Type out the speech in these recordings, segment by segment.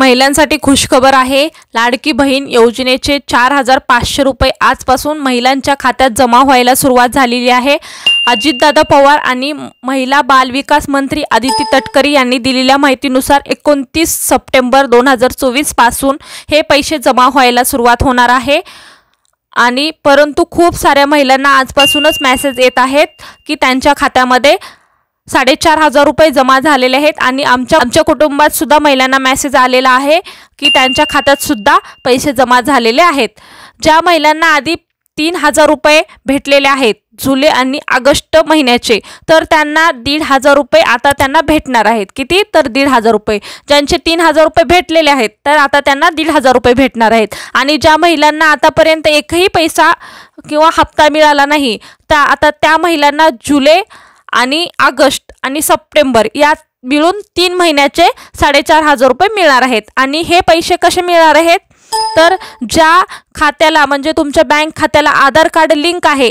महिलांसाठी खुशखबर आहे। लाडकी बहीण योजनेचे 4500 रुपये आजपासून महिलांच्या खात्यात जमा व्हायला सुरुवात झालेली आहे। अजितदादा पवार आणि महिला बाल विकास मंत्री आदिती तटकरे यांनी दिलेल्या माहितीनुसार 29 सप्टेंबर 2024 पासून हे पैसे जमा व्हायला सुरुवात होणार आहे। आणि परंतु खूप साऱ्या महिलांना आजपासूनच मेसेज येत आहेत की त्यांच्या खात्यामध्ये 4500 रुपये जमा झालेले आहेत। आणि आमच्या कुटुंबात सुद्धा महिलांना मेसेज आलेला आहे की त्यांच्या खात्यात सुद्धा पैसे जमा झालेले आहेत। ज्या महिलांना आधी 3000 रुपये भेटलेले आहेत जुलै आणि ऑगस्ट महिन्याचे, तर त्यांना 1500 रुपये आता त्यांना भेटणार आहेत। किती? तर 1500 रुपये। ज्यांचे 3000 रुपये भेटलेले आहेत तर आता त्यांना 1500 रुपये भेटणार आहेत। आणि ज्या महिलांना आतापर्यंत एकही पैसा किंवा हप्ता मिळाला नाही तर आता त्या महिलांना जुलै आणि ऑगस्ट आणि सप्टेंबर या मिळून 3 महिन्याचे 4500 रुपये मिळणार आहेत। आणि हे पैसे कसे मिळणार आहेत? तर ज्या खात्याला म्हणजे तुमच्या बँक खात्याला आधार कार्ड लिंक आहे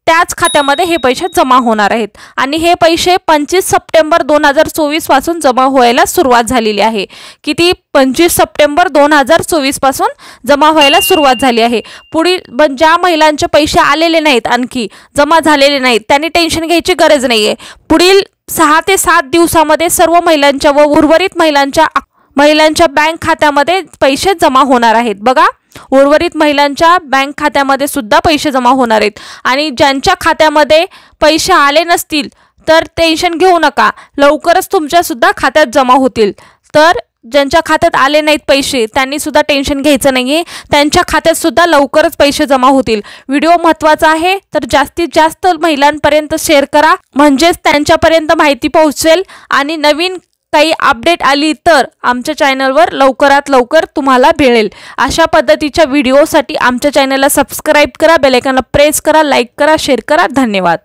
त्याच खात्यामध्ये हे पैसे जमा होणार आहेत। आणि हे पैसे 25 सप्टेंबर 2024 पासून जमा व्हायला सुरुवात झालेली आहे। किती? 25 सप्टेंबर 2024 पासून जमा व्हायला सुरुवात झाली आहे। पुढील ज्या महिलांचे पैसे आलेले नाहीत, आणखी जमा झालेले नाहीत, त्यांनी टेन्शन घ्यायची गरज नाहीये। पुढील 6 ते 7 दिवसामध्ये सर्व महिलांच्या व उर्वरित महिलांच्या बँक खात्यामध्ये पैसे जमा होणार आहेत। बघा, उर्वरित महिलांच्या बँक खात्यामध्ये सुद्धा पैसे जमा होणार आहेत। आणि ज्यांच्या खात्यामध्ये पैसे आले नसतील तर टेन्शन घेऊ नका, लवकरच तुमच्या सुद्धा खात्यात जमा होतील। तर ज्यांच्या खात्यात आले नाहीत पैसे त्यांनी सुद्धा टेन्शन घ्यायचं नाहीये, त्यांच्या खात्यात सुद्धा लवकरच पैसे जमा होतील। व्हिडिओ महत्त्वाचा आहे तर जास्तीत जास्त महिलांपर्यंत शेअर करा, म्हणजेच त्यांच्यापर्यंत माहिती पोहोचेल। आणि नवीन काही अपडेट आली तर आमच्या चॅनलवर लवकरात लवकर तुम्हाला मिळेल। अशा पद्धतीच्या व्हिडिओसाठी आमच्या चॅनलला सबस्क्राइब करा, बेल आयकॉनला प्रेस करा, लाईक करा, शेअर करा। धन्यवाद।